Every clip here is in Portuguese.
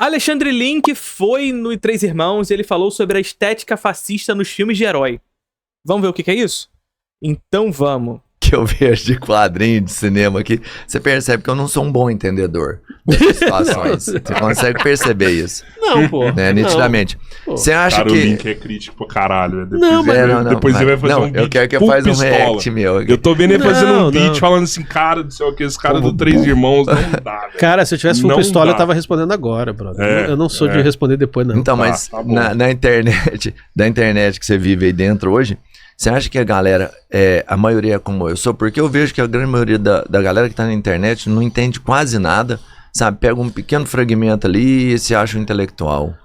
Alexandre Link foi no Três Irmãos e ele falou sobre a estética fascista nos filmes de herói. Vamos ver o que é isso? Então vamos. Que eu vejo de quadrinho de cinema aqui, você percebe que eu não sou um bom entendedor dessas situações. Você consegue perceber isso. Não, pô. Né, nitidamente. Você acha cara, que... o Link é crítico pra caralho. Depois, Não, mas depois ele vai fazer um eu beat quero que eu full faça um pistola. react meu. Eu tô vendo ele fazendo um beat não. falando assim, cara do céu, que esse cara do Três Irmãos não dá, velho. Cara, se eu tivesse full Não pistola, dá. eu tava respondendo agora, brother. É, Eu não sou de responder depois, não. Então, mas tá bom. na internet, da internet que você vive aí dentro hoje, você acha que a galera, a maioria é como eu sou? Porque eu vejo que a grande maioria da galera que tá na internet não entende quase nada, sabe? Pega um pequeno fragmento ali e se acha um intelectual.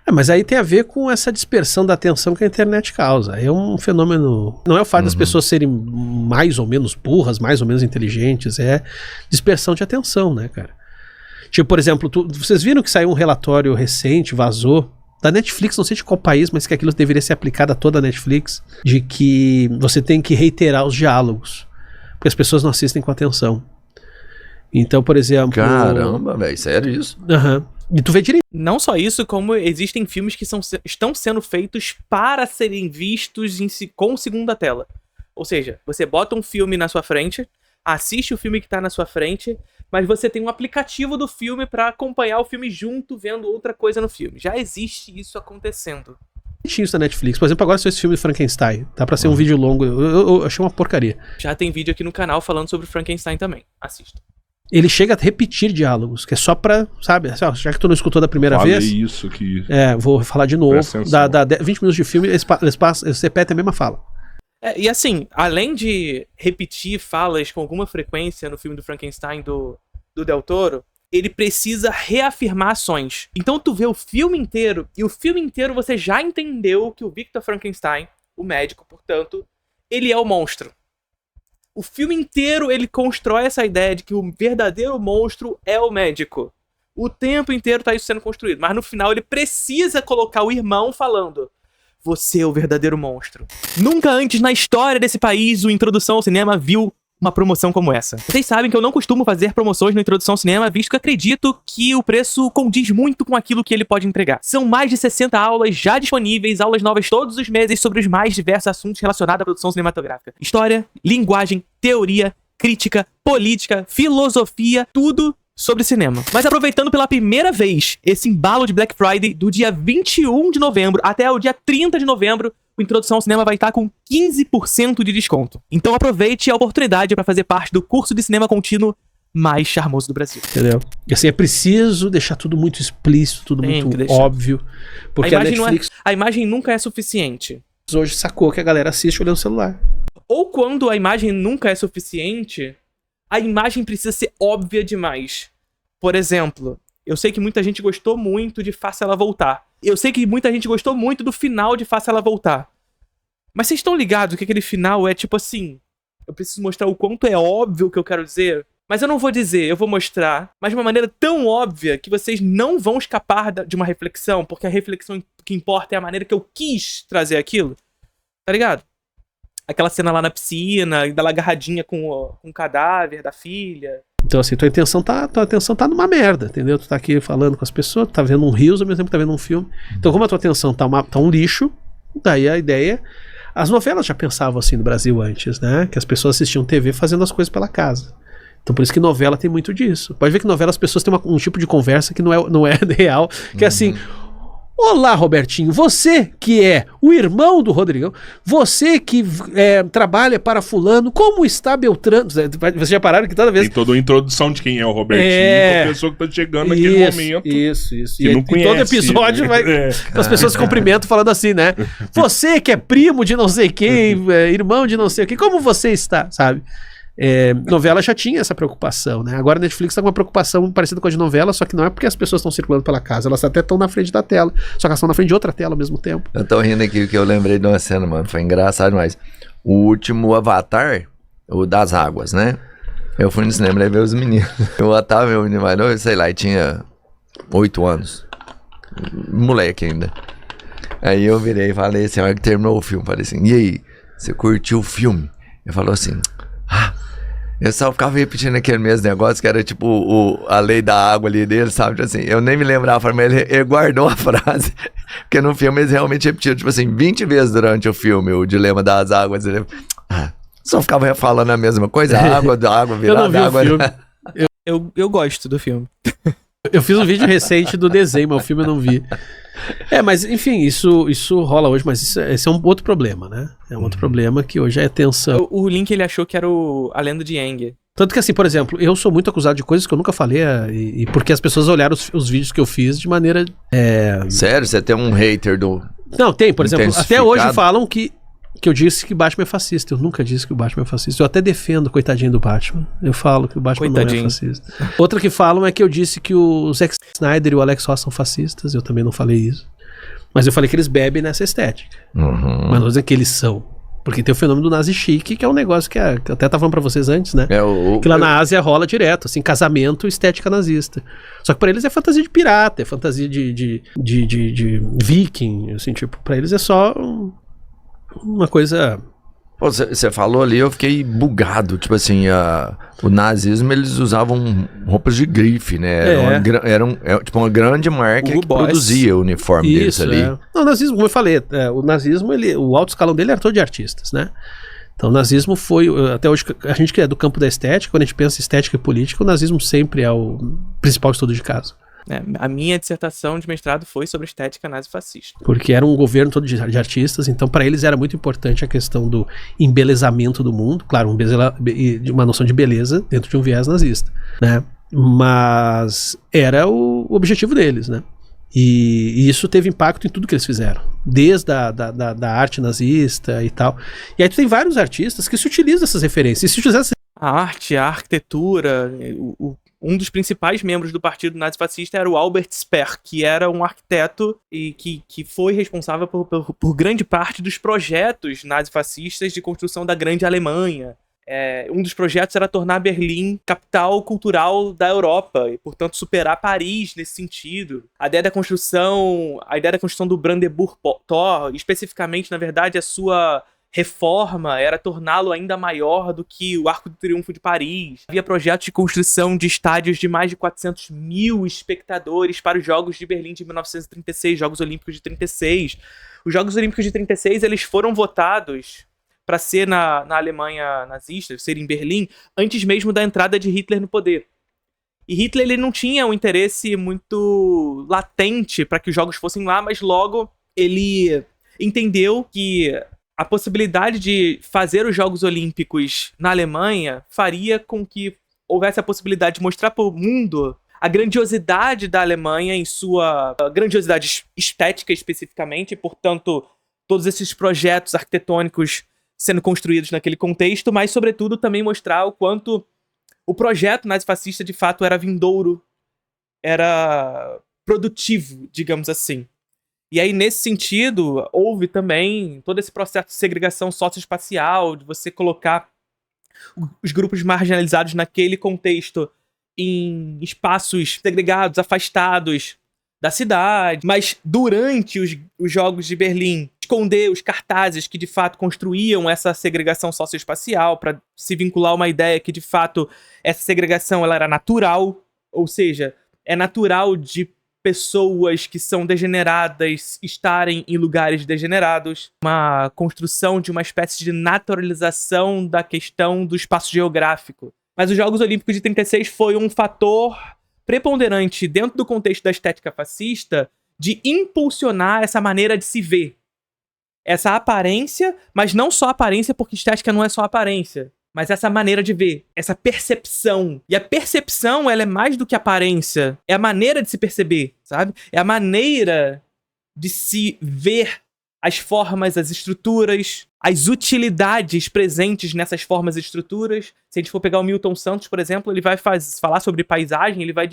Mas aí tem a ver com essa dispersão da atenção que a internet causa. É um fenômeno... Não é o fato das pessoas serem mais ou menos burras, mais ou menos inteligentes, é dispersão de atenção, né, cara? Tipo, por exemplo, vocês viram que saiu um relatório recente, vazou, da Netflix, não sei de qual país, mas que aquilo deveria ser aplicado a toda a Netflix, de que você tem que reiterar os diálogos, porque as pessoas não assistem com atenção. Então, por exemplo... Caramba, velho, sério isso? Aham. E tu vê direito. Não só isso, como existem filmes que estão sendo feitos para serem vistos com segunda tela. Ou seja, você bota um filme na sua frente, assiste o filme que tá na sua frente, mas você tem um aplicativo do filme pra acompanhar o filme junto, vendo outra coisa no filme. Já existe isso acontecendo. Tinha isso na Netflix. Por exemplo, agora saiu esse filme de Frankenstein. Dá pra ser um vídeo longo. Eu achei uma porcaria. Já tem vídeo aqui no canal falando sobre Frankenstein também. Assista. Ele chega a repetir diálogos, que é só pra, sabe, assim, ó, já que tu não escutou da primeira Falei vez... isso que... vou falar de novo. Presta atenção. Dá 20 minutos de filme, eles repetem a mesma fala. E assim, além de repetir falas com alguma frequência no filme do Frankenstein do Del Toro, ele precisa reafirmar ações. Então tu vê o filme inteiro, e o filme inteiro você já entendeu que o Victor Frankenstein, o médico, portanto, ele é o monstro. O filme inteiro ele constrói essa ideia de que o verdadeiro monstro é o médico. O tempo inteiro tá isso sendo construído, mas no final ele precisa colocar o irmão falando: você é o verdadeiro monstro. Nunca antes na história desse país o Introdução ao Cinema viu uma promoção como essa. Vocês sabem que eu não costumo fazer promoções no Introdução ao Cinema, visto que acredito que o preço condiz muito com aquilo que ele pode entregar. São mais de 60 aulas já disponíveis, aulas novas todos os meses sobre os mais diversos assuntos relacionados à produção cinematográfica. História, linguagem, teoria, crítica, política, filosofia, tudo sobre cinema. Mas aproveitando pela primeira vez esse embalo de Black Friday, do dia 21 de novembro até o dia 30 de novembro, o Introdução ao Cinema vai estar com 15% de desconto. Então aproveite a oportunidade para fazer parte do curso de cinema contínuo mais charmoso do Brasil. Entendeu? E assim, é preciso deixar tudo muito explícito, tudo muito óbvio. Porque a Netflix a imagem nunca é suficiente. hoje sacou que a galera assiste olhando o celular. Ou quando a imagem nunca é suficiente, a imagem precisa ser óbvia demais. Por exemplo, eu sei que muita gente gostou muito de Faça Ela Voltar. Eu sei que muita gente gostou muito do final de Faça Ela Voltar. Mas vocês estão ligados que aquele final é tipo assim... Eu preciso mostrar o quanto é óbvio o que eu quero dizer. Mas eu não vou dizer, eu vou mostrar. Mas de uma maneira tão óbvia que vocês não vão escapar de uma reflexão. Porque a reflexão que importa é a maneira que eu quis trazer aquilo. Tá ligado? Aquela cena lá na piscina, dela agarradinha com o cadáver da filha. Então assim, tua atenção tá numa merda, entendeu? Tu tá aqui falando com as pessoas, tu tá vendo um rios, ao mesmo tempo tá vendo um filme. Então como a tua atenção tá um lixo, daí a ideia... As novelas já pensavam assim no Brasil antes, né? Que as pessoas assistiam TV fazendo as coisas pela casa. Então por isso que novela tem muito disso. Pode ver que novela as pessoas têm um tipo de conversa que não é real, que é assim... Olá, Robertinho, você que é o irmão do Rodrigão, você que trabalha para fulano, como está Beltrano? Vocês já pararam que toda vez... Tem toda uma introdução de quem é o Robertinho, a pessoa que tá chegando naquele momento. Isso. Que não conhece, todo episódio as pessoas se cumprimentam falando assim, né? Você que é primo de não sei quem, irmão de não sei quem, como você está, sabe? Novela já tinha essa preocupação, né? Agora a Netflix tá com uma preocupação parecida com a de novela, só que não é porque as pessoas estão circulando pela casa, elas até estão na frente da tela, só que elas estão na frente de outra tela ao mesmo tempo. Eu tô rindo aqui porque eu lembrei de uma cena, mano, foi engraçado demais. O último Avatar, o das águas, né? Eu fui no cinema, levei os meninos. O Otávio, meu menino mais novo, sei lá, ele tinha 8 anos. Moleque ainda. Aí eu virei e falei assim, a hora que terminou o filme, falei assim, e aí, você curtiu o filme? Ele falou assim, Eu só ficava repetindo aquele mesmo negócio, que era tipo a lei da água ali dele, sabe? Tipo assim, eu nem me lembrava, mas ele guardou a frase. Porque no filme eles realmente repetiram, tipo assim, 20 vezes durante o filme, o dilema das águas. Ele, só ficava falando a mesma coisa, a água virada, eu não vi água. O filme. Eu gosto do filme. Eu fiz um vídeo recente do desenho, mas o filme eu não vi. Mas enfim, isso rola hoje, mas esse é um outro problema, né? É um outro problema que hoje é tensão. O Link, ele achou que era a lenda de Aang. Tanto que assim, por exemplo, eu sou muito acusado de coisas que eu nunca falei, e porque as pessoas olharam os vídeos que eu fiz de maneira... Sério? Você tem um hater do... Não, tem, por exemplo, até intensificado? hoje falam que eu disse que o Batman é fascista. Eu nunca disse que o Batman é fascista. Eu até defendo o coitadinho do Batman. Eu falo que o Batman não é fascista. Outra que falam é que eu disse que o Zack Snyder e o Alex Ross são fascistas. Eu também não falei isso. Mas eu falei que eles bebem nessa estética. Mas não vou dizer que eles são. Porque tem o fenômeno do nazi chique, que é um negócio que eu até tava falando pra vocês antes, né? Que lá na Ásia rola direto, assim, casamento, estética nazista. Só que pra eles é fantasia de pirata, é fantasia de viking, assim, tipo, pra eles é só uma coisa... Você falou ali, eu fiquei bugado. Tipo assim, o nazismo, eles usavam roupas de grife, né? Era tipo uma grande marca que produzia o uniforme deles ali. Não, o nazismo, como eu falei, o nazismo, o alto escalão dele era todo de artistas, né? Então o nazismo foi, até hoje, a gente que é do campo da estética, quando a gente pensa em estética e política, o nazismo sempre é o principal estudo de caso. A minha dissertação de mestrado foi sobre estética nazifascista. Porque era um governo todo de artistas, então para eles era muito importante a questão do embelezamento do mundo, claro, uma noção de beleza dentro de um viés nazista, né? Mas era o objetivo deles, né? E isso teve impacto em tudo que eles fizeram, desde da arte nazista e tal. E aí tu tem vários artistas que se utilizam dessas referências. E se utilizassem a arte, a arquitetura, um dos principais membros do partido nazifascista era o Albert Speer, que era um arquiteto e que foi responsável por grande parte dos projetos nazifascistas de construção da Grande Alemanha. Um dos projetos era tornar Berlim capital cultural da Europa e, portanto, superar Paris nesse sentido. A ideia da construção do Brandenburg Tor, especificamente, na verdade, a sua reforma era torná-lo ainda maior do que o Arco do Triunfo de Paris. Havia projetos de construção de estádios de mais de 400 mil espectadores para os Jogos de Berlim de 1936, Jogos Olímpicos de 36. Os Jogos Olímpicos de 36 eles foram votados para ser na Alemanha nazista, ser em Berlim, antes mesmo da entrada de Hitler no poder. E Hitler ele não tinha um interesse muito latente para que os jogos fossem lá, mas logo ele entendeu que a possibilidade de fazer os Jogos Olímpicos na Alemanha faria com que houvesse a possibilidade de mostrar para o mundo a grandiosidade da Alemanha em sua grandiosidade estética especificamente, e, portanto, todos esses projetos arquitetônicos sendo construídos naquele contexto, mas, sobretudo, também mostrar o quanto o projeto nazifascista, de fato, era vindouro, era produtivo, digamos assim. E aí, nesse sentido, houve também todo esse processo de segregação socioespacial, de você colocar os grupos marginalizados naquele contexto em espaços segregados, afastados da cidade. Mas durante os Jogos de Berlim, esconder os cartazes que de fato construíam essa segregação socioespacial para se vincular a uma ideia que de fato essa segregação ela era natural, ou seja, é natural de pessoas que são degeneradas estarem em lugares degenerados, uma construção de uma espécie de naturalização da questão do espaço geográfico. Mas os Jogos Olímpicos de 36 foi um fator preponderante dentro do contexto da estética fascista de impulsionar essa maneira de se ver. Essa aparência, mas não só aparência, porque estética não é só aparência, mas essa maneira de ver, essa percepção. E a percepção, ela é mais do que aparência. É a maneira de se perceber, sabe? É a maneira de se ver as formas, as estruturas, as utilidades presentes nessas formas e estruturas. Se a gente for pegar o Milton Santos, por exemplo, ele vai falar sobre paisagem, ele vai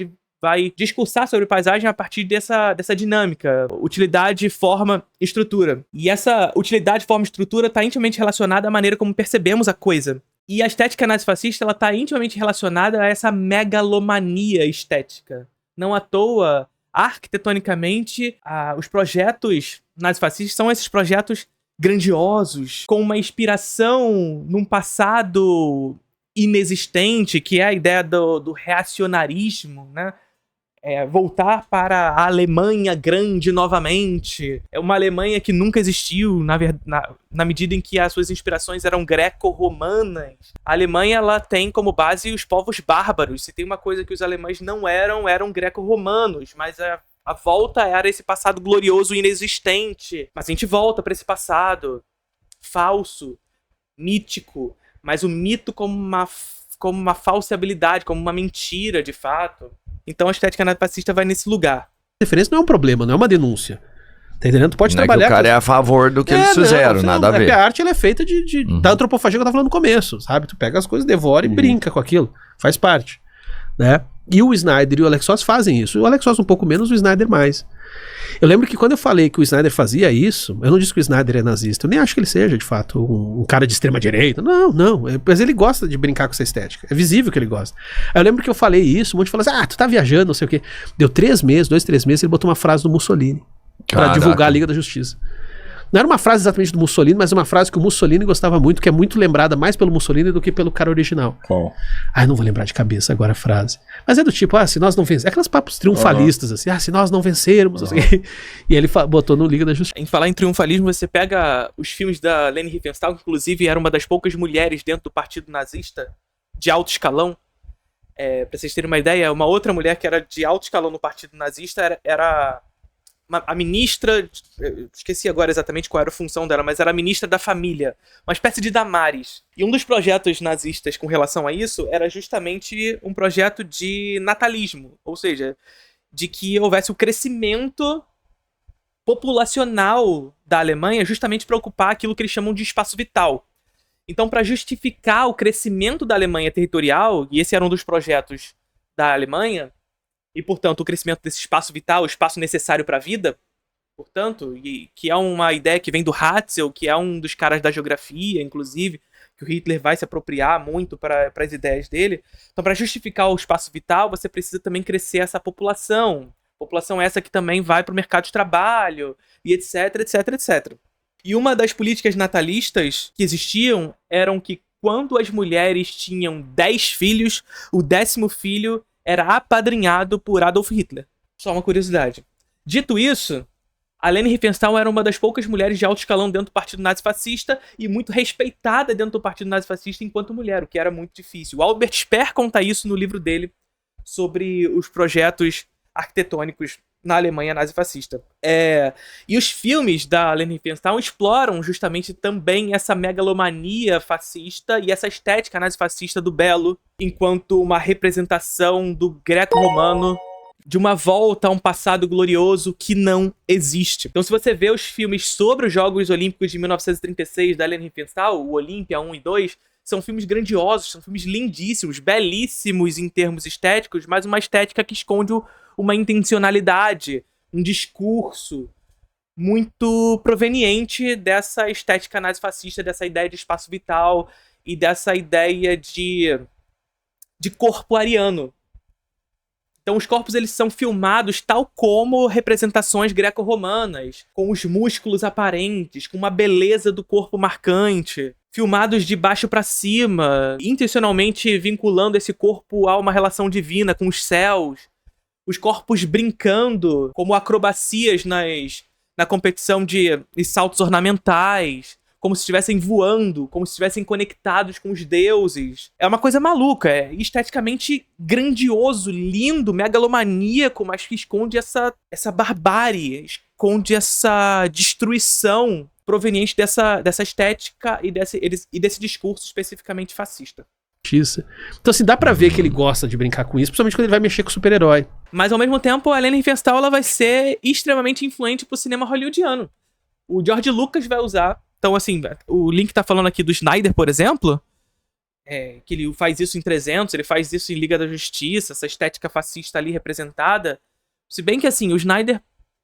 discursar sobre paisagem a partir dessa dinâmica. Utilidade, forma, estrutura. E essa utilidade, forma e estrutura está intimamente relacionada à maneira como percebemos a coisa. E a estética nazifascista está intimamente relacionada a essa megalomania estética. Não à toa, arquitetonicamente, os projetos nazifascistas são esses projetos grandiosos, com uma inspiração num passado inexistente, que é a ideia do reacionarismo, né? Voltar para a Alemanha grande novamente. É uma Alemanha que nunca existiu, na medida em que as suas inspirações eram greco-romanas. A Alemanha, ela tem como base os povos bárbaros. Se tem uma coisa que os alemães não eram greco-romanos, mas a volta era esse passado glorioso e inexistente. Mas a gente volta para esse passado falso, mítico, mas o mito como uma falseabilidade, como uma mentira, de fato. Então a estética nazifascista vai nesse lugar. A referência não é um problema, não é uma denúncia. Tá entendendo? Tu pode Não trabalhar... é que o cara é a favor do que eles fizeram, nada a ver. É que a arte ela é feita da antropofagia que eu tava falando no começo, sabe? Tu pega as coisas, devora e brinca com aquilo. Faz parte. Né? E o Snyder e o Alex Ross fazem isso. O Alex Ross um pouco menos, o Snyder mais. Eu lembro que quando eu falei que o Snyder fazia isso, eu não disse que o Snyder é nazista, eu nem acho que ele seja, de fato, um cara de extrema direita. Não. Mas ele gosta de brincar com essa estética. É visível que ele gosta. Aí eu lembro que eu falei isso, um monte de falou assim, tu tá viajando, não sei o quê. Deu 3 meses, 3 meses, ele botou uma frase do Mussolini pra divulgar a Liga da Justiça. Não era uma frase exatamente do Mussolini, mas uma frase que o Mussolini gostava muito, que é muito lembrada mais pelo Mussolini do que pelo cara original. Qual? Não vou lembrar de cabeça agora a frase. Mas é do tipo, se nós não vencermos... É aqueles papos triunfalistas, assim, se nós não vencermos... Assim. E ele botou no Liga da Justiça. Em falar em triunfalismo, você pega os filmes da Leni Riefenstahl, que inclusive era uma das poucas mulheres dentro do partido nazista, de alto escalão. Pra vocês terem uma ideia, uma outra mulher que era de alto escalão no partido nazista era a ministra, esqueci agora exatamente qual era a função dela, mas era a ministra da família, uma espécie de Damares. E um dos projetos nazistas com relação a isso era justamente um projeto de natalismo, ou seja, de que houvesse o crescimento populacional da Alemanha justamente para ocupar aquilo que eles chamam de espaço vital. Então, para justificar o crescimento da Alemanha territorial, e esse era um dos projetos da Alemanha, e, portanto, o crescimento desse espaço vital, o espaço necessário para a vida, portanto, e que é uma ideia que vem do Hatzel, que é um dos caras da geografia, inclusive, que o Hitler vai se apropriar muito para as ideias dele. Então, para justificar o espaço vital, você precisa também crescer essa população. População essa que também vai para o mercado de trabalho, e etc, etc, etc. E uma das políticas natalistas que existiam eram que quando as mulheres tinham 10 filhos, o 10º filho era apadrinhado por Adolf Hitler. Só uma curiosidade. Dito isso, a Leni Riefenstahl era uma das poucas mulheres de alto escalão dentro do partido nazifascista e muito respeitada dentro do partido nazifascista enquanto mulher, o que era muito difícil. O Albert Speer conta isso no livro dele sobre os projetos arquitetônicos na Alemanha nazifascista. E os filmes da Leni Riefenstahl exploram justamente também essa megalomania fascista e essa estética nazifascista do belo, enquanto uma representação do greco-romano, de uma volta a um passado glorioso que não existe. Então, se você vê os filmes sobre os Jogos Olímpicos de 1936 da Leni Riefenstahl, o Olímpia 1 e 2, são filmes grandiosos, são filmes lindíssimos, belíssimos em termos estéticos, mas uma estética que esconde uma intencionalidade, um discurso muito proveniente dessa estética nazifascista, dessa ideia de espaço vital e dessa ideia de corpo ariano. Então os corpos eles são filmados tal como representações greco-romanas, com os músculos aparentes, com uma beleza do corpo marcante, filmados de baixo para cima, intencionalmente vinculando esse corpo a uma relação divina com os céus, os corpos brincando como acrobacias na competição de saltos ornamentais, como se estivessem voando, como se estivessem conectados com os deuses. É uma coisa maluca, é esteticamente grandioso, lindo, megalomaníaco, mas que esconde essa barbárie, esconde essa destruição proveniente dessa estética e desse discurso especificamente fascista. Então assim, dá pra ver que ele gosta de brincar com isso, principalmente quando ele vai mexer com o super-herói. Mas ao mesmo tempo, a Leni Riefenstahl ela vai ser extremamente influente pro cinema hollywoodiano. O George Lucas vai usar. Então assim, o Link tá falando aqui do Snyder, por exemplo, que ele faz isso em 300, ele faz isso em Liga da Justiça, essa estética fascista ali representada. Se bem que assim, o Snyder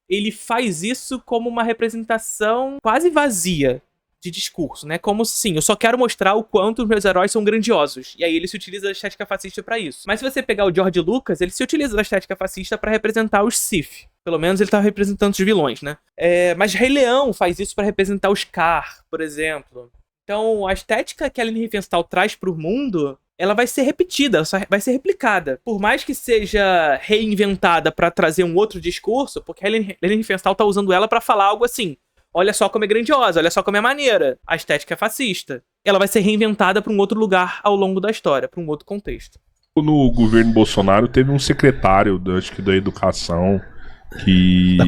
ele faz isso como uma representação quase vazia de discurso, né? Como assim, eu só quero mostrar o quanto os meus heróis são grandiosos. E aí ele se utiliza da estética fascista pra isso. Mas se você pegar o George Lucas, ele se utiliza da estética fascista pra representar os Sith. Pelo menos ele tá representando os vilões, né? Mas Rei Leão faz isso pra representar os Scar, por exemplo. Então a estética que a Leni Riefenstahl traz pro mundo ela vai ser repetida, vai ser replicada. Por mais que seja reinventada pra trazer um outro discurso, porque a Helene Riefenstahl tá usando ela pra falar algo assim: olha só como é grandiosa, olha só como é maneira, a estética é fascista. Ela vai ser reinventada pra um outro lugar ao longo da história, pra um outro contexto. No governo Bolsonaro teve um secretário, acho que da educação, da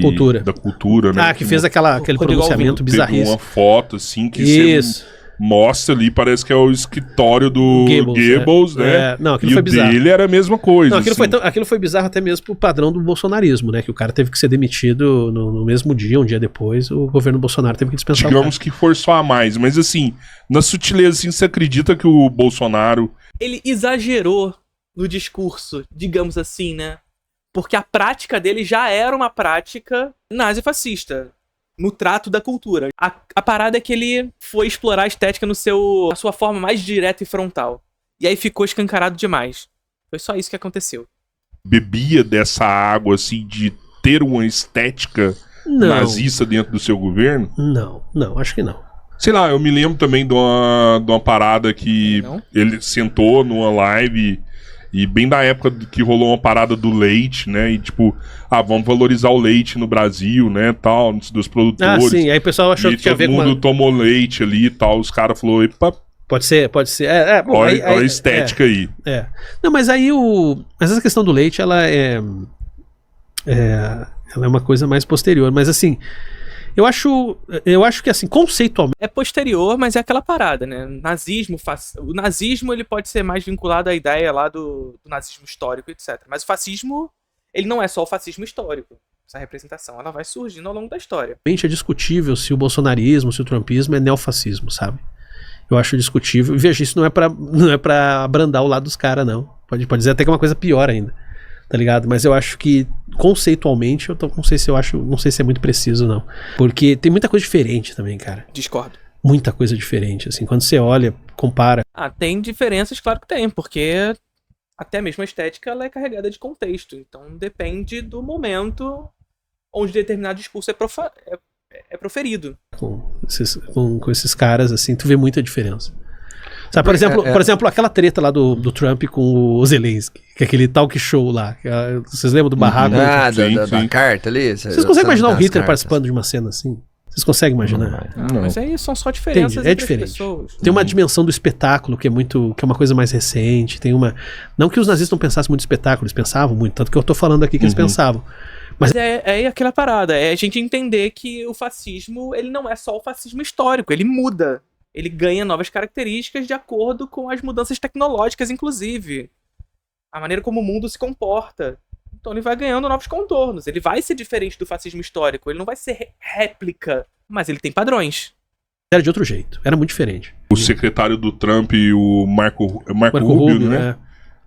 cultura, né? Que fez aquele Rodrigo pronunciamento Alvim. bizarríssimo. Uma foto, assim, que Isso. você mostra ali, parece que é o escritório do Goebbels, né? Não, aquilo e foi o bizarro. dele era a mesma coisa. Não, assim. aquilo foi bizarro até mesmo pro padrão do bolsonarismo, né? Que o cara teve que ser demitido no mesmo dia, um dia depois, o governo Bolsonaro teve que dispensar Digamos que forçou a mais, mas assim, na sutileza, assim, você acredita que o Bolsonaro... Ele exagerou no discurso, digamos assim, né? Porque a prática dele já era uma prática nazi-fascista, no trato da cultura. A parada é que ele foi explorar a estética na sua forma mais direta e frontal. E aí ficou escancarado demais. Foi só isso que aconteceu. Bebia dessa água, assim, de ter uma estética nazista dentro do seu governo? Não, acho que não. Sei lá, eu me lembro também de uma parada que ele sentou numa live e bem da época que rolou uma parada do leite, né? E tipo, vamos valorizar o leite no Brasil, né? Tal, dos produtores. Sim, aí o pessoal achou que tinha a ver com... todo mundo tomou leite ali e tal, os caras falaram, epa... Pode ser. Bom, olha a estética aí. Não, mas aí mas essa questão do leite, ela é uma coisa mais posterior, mas assim... Eu acho que, assim, conceitualmente... É posterior, mas é aquela parada, né? O nazismo, ele pode ser mais vinculado à ideia lá do nazismo histórico, etc. Mas o fascismo, ele não é só o fascismo histórico. Essa representação, ela vai surgindo ao longo da história. É discutível se o bolsonarismo, se o trumpismo é neofascismo, sabe? Eu acho discutível. Veja, isso não é pra abrandar o lado dos caras, não. Pode dizer até que é uma coisa pior ainda. Tá ligado? Mas eu acho que, conceitualmente, não sei se é muito preciso, não. Porque tem muita coisa diferente também, cara. Discordo. Muita coisa diferente, assim. Quando você olha, compara... Tem diferenças, claro que tem, porque até mesmo a estética, ela é carregada de contexto. Então, depende do momento onde determinado discurso é proferido. Com esses caras, assim, tu vê muita diferença. Sabe, por exemplo, aquela treta lá do Trump com o Zelensky, que é aquele talk show lá. Vocês lembram do barraco? Da carta ali? Vocês conseguem imaginar o Hitler participando de uma cena assim? Vocês conseguem imaginar? Não. Mas aí são só diferenças entre diferente. as pessoas. Tem uma dimensão do espetáculo que é uma coisa mais recente. Não que os nazistas não pensassem muito em espetáculo, eles pensavam muito, tanto que eu tô falando aqui que eles pensavam. Mas é aquela parada, é a gente entender que o fascismo, ele não é só o fascismo histórico, ele muda. Ele ganha novas características de acordo com as mudanças tecnológicas, inclusive. A maneira como o mundo se comporta. Então ele vai ganhando novos contornos. Ele vai ser diferente do fascismo histórico. Ele não vai ser réplica, mas ele tem padrões. Era de outro jeito, era muito diferente. O secretário do Trump e o Marco Rubio, né?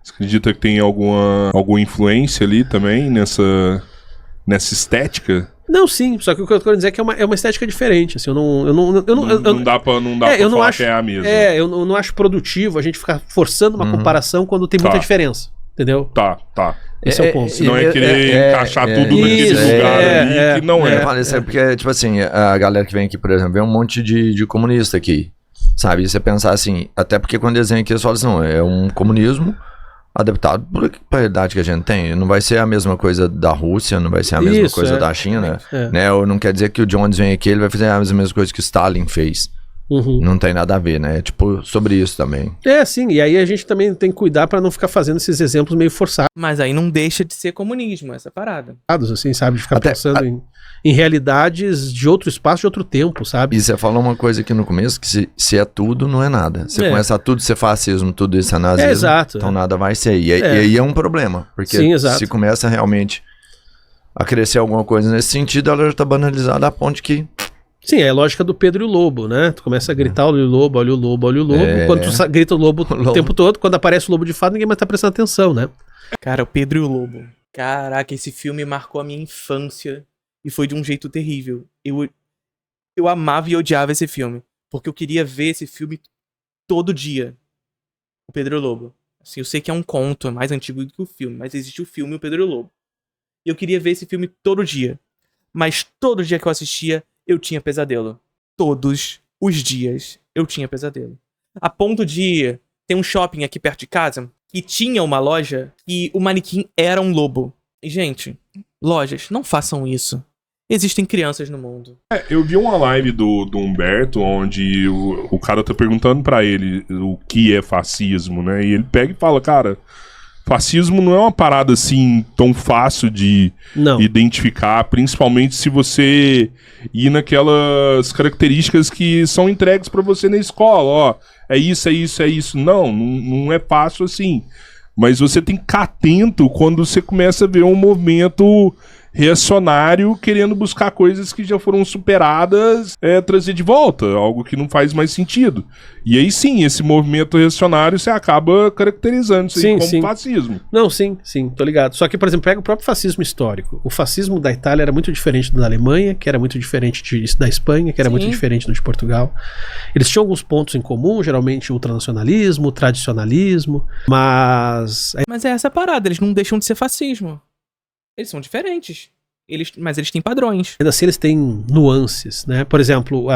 Você acredita que tem alguma influência ali também nessa estética? Não, sim, só que o que eu quero dizer é que é uma estética diferente, assim, não dá pra falar que é a mesma. Eu não acho produtivo a gente ficar forçando uma comparação quando tem muita diferença, entendeu? Tá. Esse é o ponto. Não é querer encaixar tudo naquele lugar ali que não é. Eu falo isso porque, tipo assim, a galera que vem aqui, por exemplo, vem um monte de comunista aqui, sabe? E você pensar assim, até porque quando eles vêm aqui, eles falam assim, não, é um comunismo adaptado para a realidade que a gente tem. Não vai ser a mesma coisa da Rússia, não vai ser a mesma coisa da China, né? Ou não quer dizer que o Jones vem aqui, ele vai fazer as mesmas coisas que o Stalin fez. Não tem nada a ver, né? É tipo sobre isso também. Sim, e aí a gente também tem que cuidar para não ficar fazendo esses exemplos meio forçados. Mas aí não deixa de ser comunismo, essa parada. Assim, sabe? De ficar pensando em realidades de outro espaço, de outro tempo, sabe? E você falou uma coisa aqui no começo, que se é tudo, não é nada. Você começa a tudo ser fascismo, tudo isso é nazismo, exato, então nada vai ser. E aí é um problema, porque se começa realmente a crescer alguma coisa nesse sentido, ela já tá banalizada a ponto que... Sim, é a lógica do Pedro e o Lobo, né? Tu começa a gritar, olha o lobo, olha o lobo, olha o lobo. Quando tu grita o lobo o tempo todo, quando aparece o lobo de fato, ninguém mais tá prestando atenção, né? Cara, o Pedro e o Lobo. Caraca, esse filme marcou a minha infância e foi de um jeito terrível. Eu amava e odiava esse filme, porque eu queria ver esse filme todo dia. O Pedro e o Lobo. Assim, eu sei que é um conto, é mais antigo do que o filme, mas existe o filme O Pedro e o Lobo. E eu queria ver esse filme todo dia. Mas todo dia que eu assistia, eu tinha pesadelo. Todos os dias eu tinha pesadelo. A ponto de Tem um shopping aqui perto de casa que tinha uma loja e o manequim era um lobo. E, gente, lojas, não façam isso. Existem crianças no mundo. Eu vi uma live do Humberto, onde o cara tá perguntando pra ele o que é fascismo, né? E ele pega e fala, cara, fascismo não é uma parada assim tão fácil de identificar, principalmente se você ir naquelas características que são entregues pra você na escola, ó, é isso, é isso, é isso. Não é fácil assim. Mas você tem que ficar atento quando você começa a ver um movimento reacionário querendo buscar coisas que já foram superadas, trazer de volta, algo que não faz mais sentido. E aí sim, esse movimento reacionário você acaba caracterizando isso aí como fascismo. Não, sim, tô ligado. Só que, por exemplo, pega o próprio fascismo histórico. O fascismo da Itália era muito diferente do da Alemanha, que era muito diferente da Espanha, que era muito diferente do de Portugal. Eles tinham alguns pontos em comum, geralmente ultranacionalismo, tradicionalismo, mas é essa parada, eles não deixam de ser fascismo. Eles são diferentes. Mas eles têm padrões. Ainda assim, eles têm nuances, né? Por exemplo,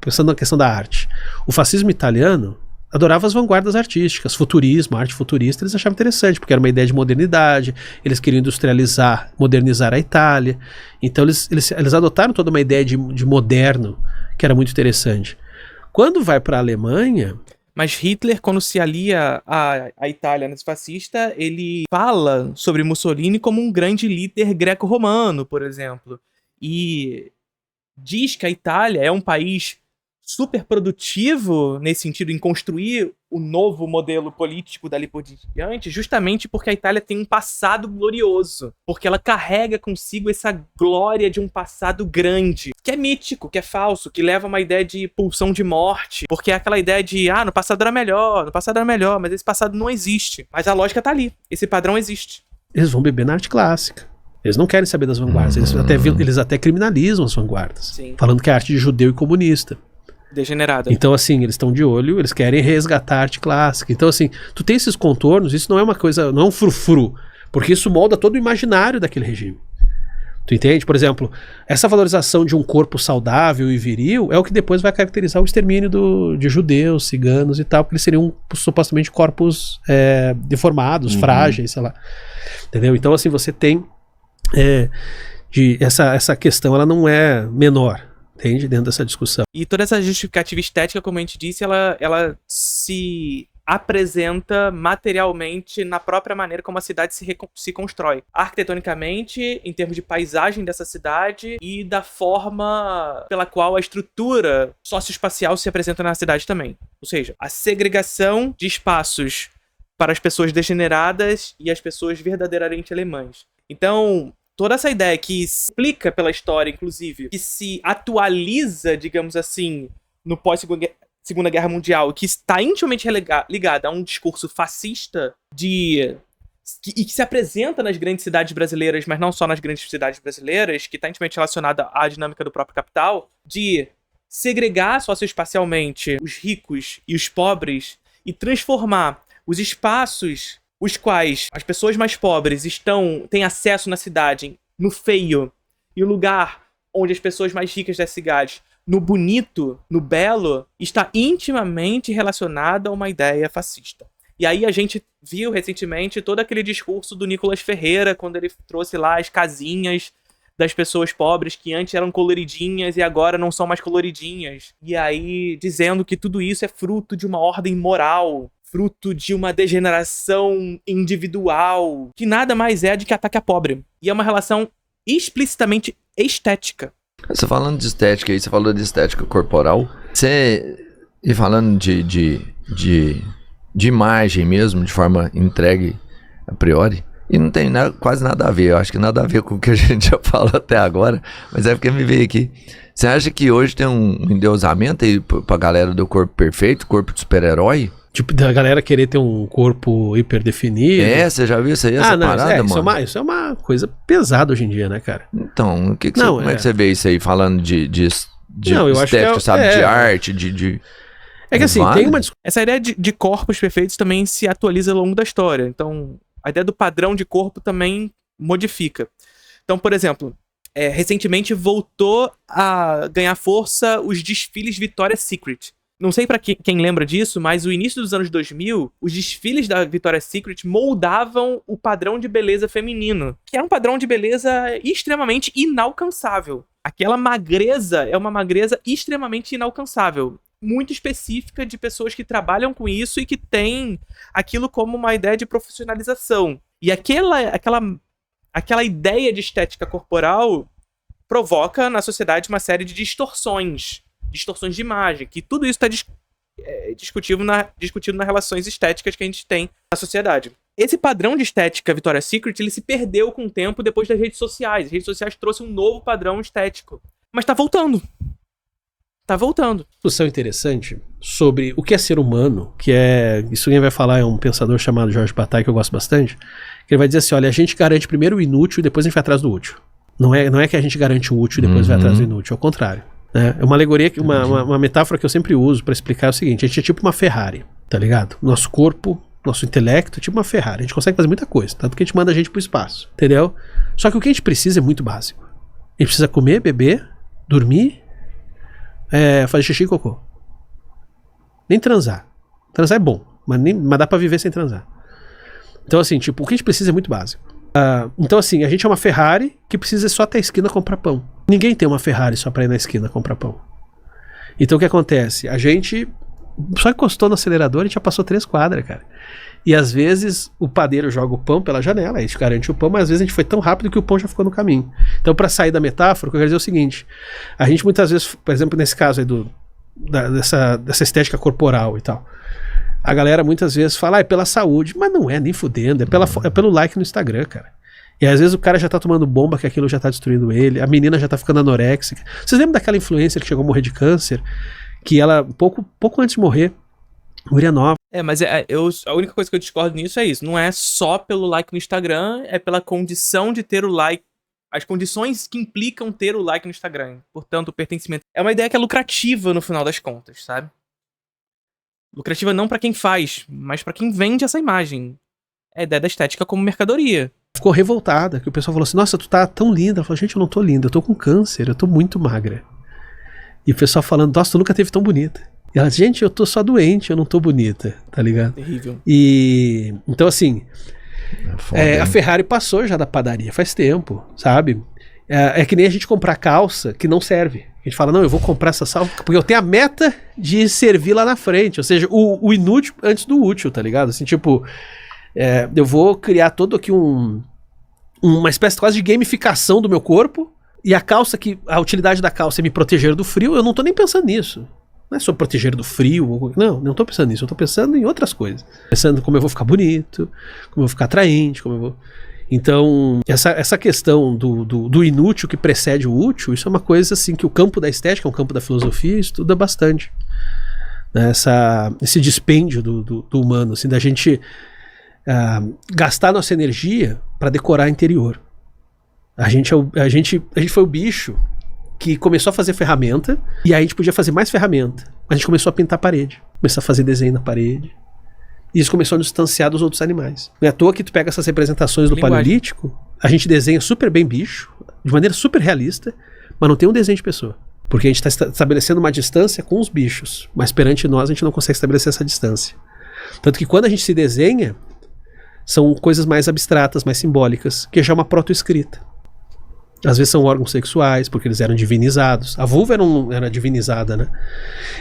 pensando na questão da arte. O fascismo italiano adorava as vanguardas artísticas, futurismo, arte futurista, eles achavam interessante, porque era uma ideia de modernidade, eles queriam industrializar, modernizar a Itália. Então, eles adotaram toda uma ideia de moderno, que era muito interessante. Quando vai para a Alemanha... Mas Hitler, quando se alia à Itália nazifascista, ele fala sobre Mussolini como um grande líder greco-romano, por exemplo. E diz que a Itália é um país super produtivo nesse sentido, em construir o novo modelo político dali por diante, justamente porque a Itália tem um passado glorioso. Porque ela carrega consigo essa glória de um passado grande, que é mítico, que é falso, que leva a uma ideia de pulsão de morte. Porque é aquela ideia de, no passado era melhor, mas esse passado não existe. Mas a lógica tá ali, esse padrão existe. Eles vão beber na arte clássica. Eles não querem saber das vanguardas, eles até criminalizam as vanguardas. Sim. Falando que é arte de judeu e comunista. Degenerada. Então, assim, eles estão de olho, eles querem resgatar a arte clássica. Então, assim, tu tem esses contornos, isso não é uma coisa, não é um frufru, porque isso molda todo o imaginário daquele regime. Tu entende? Por exemplo, essa valorização de um corpo saudável e viril é o que depois vai caracterizar o extermínio de judeus, ciganos e tal, porque eles seriam supostamente corpos deformados, frágeis, sei lá. Entendeu? Então, assim, você tem essa questão, ela não é menor. Entende? Dentro dessa discussão. E toda essa justificativa estética, como a gente disse, ela se apresenta materialmente na própria maneira como a cidade se constrói. Arquitetonicamente, em termos de paisagem dessa cidade e da forma pela qual a estrutura socioespacial se apresenta na cidade também. Ou seja, a segregação de espaços para as pessoas degeneradas e as pessoas verdadeiramente alemãs. Então, toda essa ideia que explica pela história, inclusive, que se atualiza, digamos assim, no pós-Segunda Guerra Mundial, que está intimamente ligada a um discurso fascista e que se apresenta nas grandes cidades brasileiras, mas não só nas grandes cidades brasileiras, que está intimamente relacionada à dinâmica do próprio capital, de segregar socioespacialmente os ricos e os pobres e transformar os espaços os quais as pessoas mais pobres têm acesso na cidade, no feio, e o lugar onde as pessoas mais ricas da cidade, no bonito, no belo, está intimamente relacionado a uma ideia fascista. E aí a gente viu recentemente todo aquele discurso do Nicolas Ferreira, quando ele trouxe lá as casinhas das pessoas pobres que antes eram coloridinhas e agora não são mais coloridinhas. E aí dizendo que tudo isso é fruto de uma ordem moral, fruto de uma degeneração individual, que nada mais é de que ataque a pobre. E é uma relação explicitamente estética. Você falando de estética aí, você falou de estética corporal. E falando de imagem mesmo, de forma entregue a priori, e não tem quase nada a ver, eu acho que nada a ver com o que a gente já falou até agora, mas é porque me veio aqui. Você acha que hoje tem um endeusamento aí pra galera do corpo perfeito, corpo de super-herói? Tipo, da galera querer ter um corpo hiperdefinido. Você já viu isso aí, essa parada, mano? Isso é uma coisa pesada hoje em dia, né, cara? Então, como é que você vê isso aí, falando de estética, sabe, de arte, É que assim, tem uma... Essa ideia de corpos perfeitos também se atualiza ao longo da história. Então, a ideia do padrão de corpo também modifica. Então, por exemplo, recentemente voltou a ganhar força os desfiles Victoria's Secret. Não sei pra quem lembra disso, mas o início dos anos 2000, os desfiles da Victoria's Secret moldavam o padrão de beleza feminino, que era um padrão de beleza extremamente inalcançável. Aquela magreza é uma magreza extremamente inalcançável, muito específica de pessoas que trabalham com isso e que têm aquilo como uma ideia de profissionalização. E aquela ideia de estética corporal provoca na sociedade uma série de distorções de imagem, que tudo isso está discutido nas relações estéticas que a gente tem na sociedade. Esse padrão de estética Victoria's Secret, ele se perdeu com o tempo depois das redes sociais. As redes sociais trouxeram um novo padrão estético. Mas tá voltando. Tá voltando. Discussão interessante sobre o que é ser humano, isso quem vai falar é um pensador chamado Georges Bataille, que eu gosto bastante, que ele vai dizer assim, olha, a gente garante primeiro o inútil e depois a gente vai atrás do útil. Não é que a gente garante o útil e depois vai atrás do inútil, ao contrário. É uma alegoria, uma metáfora que eu sempre uso pra explicar é o seguinte, a gente é tipo uma Ferrari, tá ligado? Nosso corpo, nosso intelecto é tipo uma Ferrari, a gente consegue fazer muita coisa, tanto que a gente manda a gente pro espaço, entendeu? Só que o que a gente precisa é muito básico. A gente precisa comer, beber, dormir, fazer xixi e cocô. Nem transar. Transar é bom, mas dá pra viver sem transar. Então assim, tipo, o que a gente precisa é muito básico. Então assim, a gente é uma Ferrari que precisa só até a esquina comprar pão. Ninguém tem uma Ferrari só pra ir na esquina comprar pão. Então o que acontece? A gente só encostou no acelerador e já passou 3 quadras, cara. E às vezes o padeiro joga o pão pela janela, a gente garante o pão, mas às vezes a gente foi tão rápido que o pão já ficou no caminho. Então pra sair da metáfora, o que eu quero dizer é o seguinte, a gente muitas vezes, por exemplo, nesse caso aí dessa estética corporal e tal, a galera muitas vezes fala, é pela saúde, mas não é, nem fudendo, é pelo like no Instagram, cara. E às vezes o cara já tá tomando bomba, que aquilo já tá destruindo ele, a menina já tá ficando anoréxica. Vocês lembram daquela influencer que chegou a morrer de câncer? Que ela, pouco antes de morrer, guria nova. Mas a única coisa que eu discordo nisso é isso. Não é só pelo like no Instagram, é pela condição de ter o like. As condições que implicam ter o like no Instagram. Portanto, o pertencimento. É uma ideia que é lucrativa no final das contas, sabe? Lucrativa não pra quem faz, mas pra quem vende essa imagem. É a ideia da estética como mercadoria. Ficou revoltada, que o pessoal falou assim, nossa, tu tá tão linda. Ela falou, gente, eu não tô linda, eu tô com câncer, eu tô muito magra. E o pessoal falando, nossa, tu nunca teve tão bonita. E ela, gente, eu tô só doente, eu não tô bonita, tá ligado? Terrível. E então assim, a Ferrari passou já da padaria faz tempo, sabe? É que nem a gente comprar calça que não serve. A gente fala, não, eu vou comprar essa salva porque eu tenho a meta de servir lá na frente. Ou seja, o inútil antes do útil, tá ligado? Assim, tipo, eu vou criar todo aqui uma espécie quase de gamificação do meu corpo. E a utilidade da calça é me proteger do frio, eu não tô nem pensando nisso. Não é só proteger do frio. Não tô pensando nisso. Eu tô pensando em outras coisas. Pensando como eu vou ficar bonito, como eu vou ficar atraente, como eu vou... Então, essa questão do inútil que precede o útil, isso é uma coisa assim que o campo da estética, o campo da filosofia, estuda bastante. Né? Esse dispêndio do humano, assim, da gente gastar nossa energia para decorar interior. A gente foi o bicho que começou a fazer ferramenta, e aí a gente podia fazer mais ferramenta. A gente começou a pintar a parede, começou a fazer desenho na parede. E isso começou a nos distanciar dos outros animais. Não é à toa que tu pega essas representações do Paleolítico, a gente desenha super bem bicho, de maneira super realista, mas não tem um desenho de pessoa. Porque a gente está estabelecendo uma distância com os bichos, mas perante nós a gente não consegue estabelecer essa distância. Tanto que quando a gente se desenha, são coisas mais abstratas, mais simbólicas, que já é uma proto-escrita. Às vezes são órgãos sexuais, porque eles eram divinizados. A vulva era divinizada, né?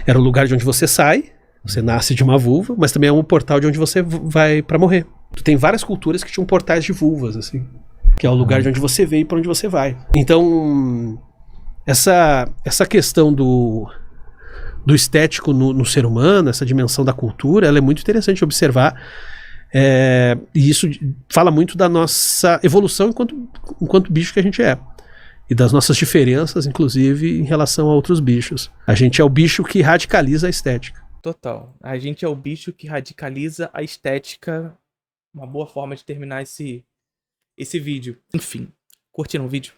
Era o lugar de onde você sai, você nasce de uma vulva, mas também é um portal de onde você vai pra morrer. Tu tem várias culturas que tinham portais de vulvas, assim, que é o lugar de onde você veio e pra onde você vai. Então, essa questão do estético no ser humano, essa dimensão da cultura, ela é muito interessante de observar. E isso fala muito da nossa evolução enquanto bicho que a gente é. E das nossas diferenças, inclusive, em relação a outros bichos. A gente é o bicho que radicaliza a estética. Total. A gente é o bicho que radicaliza a estética. Uma boa forma de terminar esse vídeo. Enfim, curtiram o vídeo?